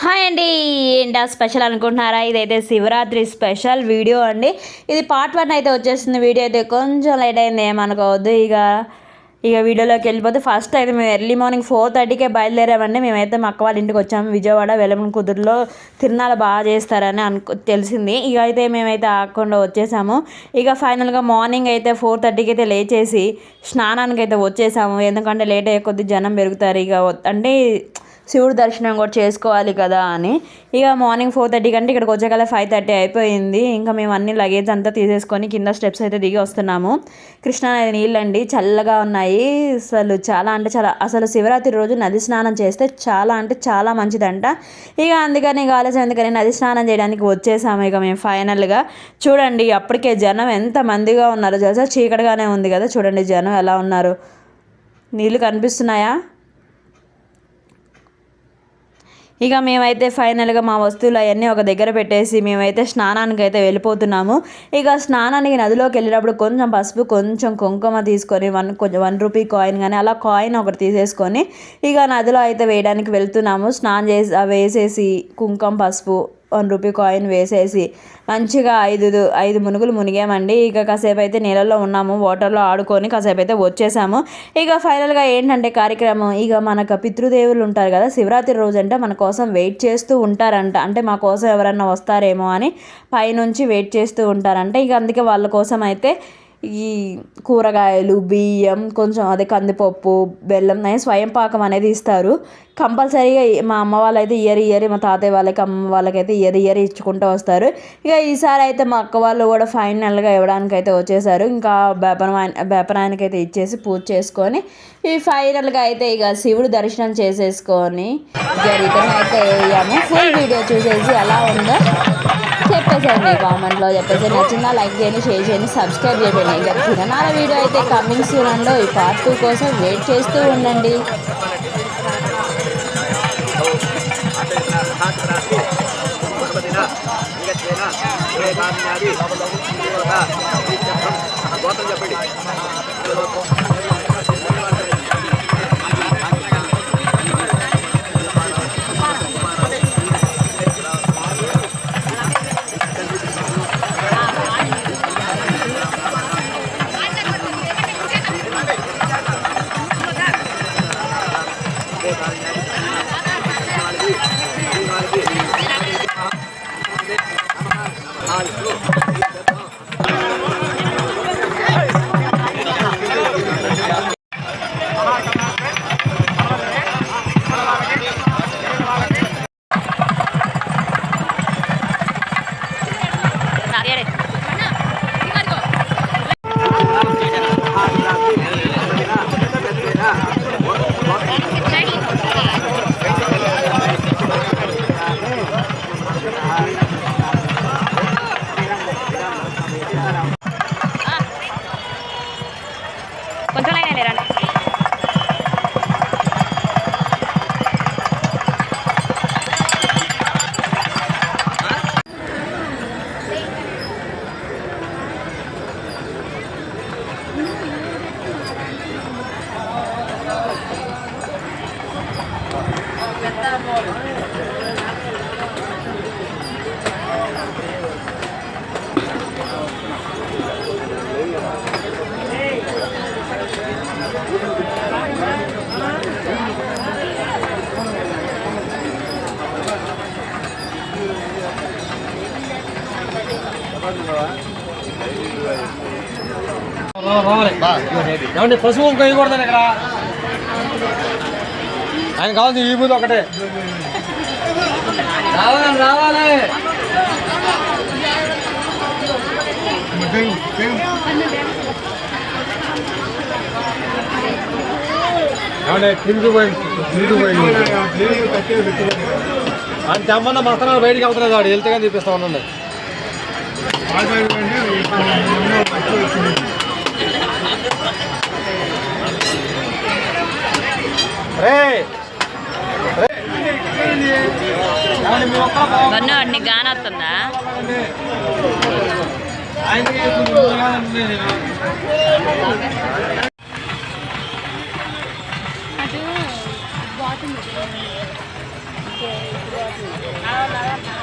Hi అండి. ఏంటా special అనుకుంటున్నారా? ఇదైతే శివరాత్రి స్పెషల్ వీడియో అండి. ఇది పార్ట్ 1 అయితే వచ్చేస్తుంది. వీడియో అయితే కొంచెం లేట్ అయింది, ఏమనుకోవద్దు. ఇక వీడియోలోకి వెళ్ళిపోతే ఫస్ట్ అయితే మేము ఎర్లీ మార్నింగ్ 4:30కే బయలుదేరామండి. మేమైతే మా అక్క వాళ్ళ ఇంటికి వచ్చాము. విజయవాడ వెలమన్ కుదురులో తిరునాళ్ళ బాగా చేస్తారని తెలిసింది. ఇక అయితే మేమైతే ఆగకుండా వచ్చేసాము. ఇక ఫైనల్గా మార్నింగ్ అయితే 4:30కి అయితే లేచేసి స్నానానికి అయితే వచ్చేసాము. ఎందుకంటే లేట్ అయ్యే కొద్ది జనం పెరుగుతారు. ఇక అంటే శివుడు దర్శనం కూడా చేసుకోవాలి కదా అని. ఇక మార్నింగ్ 4:30 కంటే ఇక్కడికి వచ్చేకల్లా 5:30 అయిపోయింది. ఇంకా మేము అన్ని లగేజ్ అంతా తీసేసుకొని కింద స్టెప్స్ అయితే దిగి వస్తున్నాము. కృష్ణానది నీళ్ళండి చల్లగా ఉన్నాయి. అసలు శివరాత్రి రోజు నది స్నానం చేస్తే చాలా అంటే చాలా మంచిదంట. ఇక అందుకని ఆలస్యం ఎందుకని నది స్నానం చేయడానికి వచ్చేసాము. ఇక మేము ఫైనల్గా చూడండి, అప్పటికే జనం ఎంత మందిగా ఉన్నారు తెలుసా. చీకటిగానే ఉంది కదా, చూడండి జనం ఎలా ఉన్నారు. నీళ్ళు కనిపిస్తున్నాయా? ఇక మేమైతే ఫైనల్గా మా వస్తువులు అవన్నీ ఒక దగ్గర పెట్టేసి మేమైతే స్నానానికి అయితే వెళ్ళిపోతున్నాము. ఇక స్నానానికి నదిలోకి వెళ్ళినప్పుడు కొంచెం పసుపు, కొంచెం కుంకుమ తీసుకొని కొంచెం 1 రూపీ కాయిన్ కానీ అలా కాయిన్ ఒకటి తీసేసుకొని ఇక నదిలో అయితే వేయడానికి వెళ్తున్నాము. స్నానం చేసి వేసేసి కుంకుమ, పసుపు, 1 రూపీ కాయిన్ వేసేసి మంచిగా 5 మునుగులు మునిగామండి. ఇక కాసేపు అయితే నీళ్ళల్లో ఉన్నాము, వాటర్లో ఆడుకొని కాసేపు అయితే వచ్చేసాము. ఇక ఫైనల్గా ఏంటంటే కార్యక్రమం, ఇక మనకు పితృదేవులు ఉంటారు కదా, శివరాత్రి రోజు అంటే మన కోసం వెయిట్ చేస్తూ ఉంటారంట. అంటే మా కోసం ఎవరన్నా వస్తారేమో అని పైనుంచి వెయిట్ చేస్తూ ఉంటారంట. ఇక అందుకే వాళ్ళ కోసం అయితే ఈ కూరగాయలు, బియ్యం, కొంచెం అదే కందిపప్పు, బెల్లం, స్వయం పాకం అనేది ఇస్తారు కంపల్సరీగా. మా అమ్మ వాళ్ళైతే ఇయర్ మా తాతయ్య వాళ్ళకి, అమ్మ వాళ్ళకైతే ఇయర్ ఇచ్చుకుంటూ వస్తారు. ఇక ఈసారి అయితే మా అక్క వాళ్ళు కూడా ఫైనల్గా ఇవ్వడానికి అయితే వచ్చేసారు. ఇంకా బేపనాయనకి అయితే ఇచ్చేసి పూజ చేసుకొని ఈ ఫైనల్గా అయితే ఇక శివుడు దర్శనం చేసేసుకొని ఇక రిటర్న్ అయితే అయ్యాము. ఫుల్ వీడియో చూసేసి ఎలా ఉందో చెప్పేసేయండి, కామెంట్లో చెప్పేసి. నచ్చిందా లైక్ చేయండి, షేర్ చేయండి, సబ్స్క్రైబ్ చేయండి. ఇక తిరణాల వీడియో అయితే కమింగ్ సూన్ అండి. ఈ పార్ట్ 2 కోసం వెయిట్ చేస్తూ ఉండండి. కొంచెం లైన్ లేరండి. ఏమండి పశువు ఇంకా ఇవ్వకూడదండి ఇక్కడ. ఆయన కావాలి ఈ బూత్ ఒకటే రావాలి. ఏమంటే తిరిగిపోయింది అని తెమ్మన్నా మస్తనాలు బయటికి వెళ్తున్నారు. వాడు వెళ్తే కానీ చూపిస్తా ఉండండి. అన్ని గాన వస్తుందా? అది బాగుంది. నడవన్నా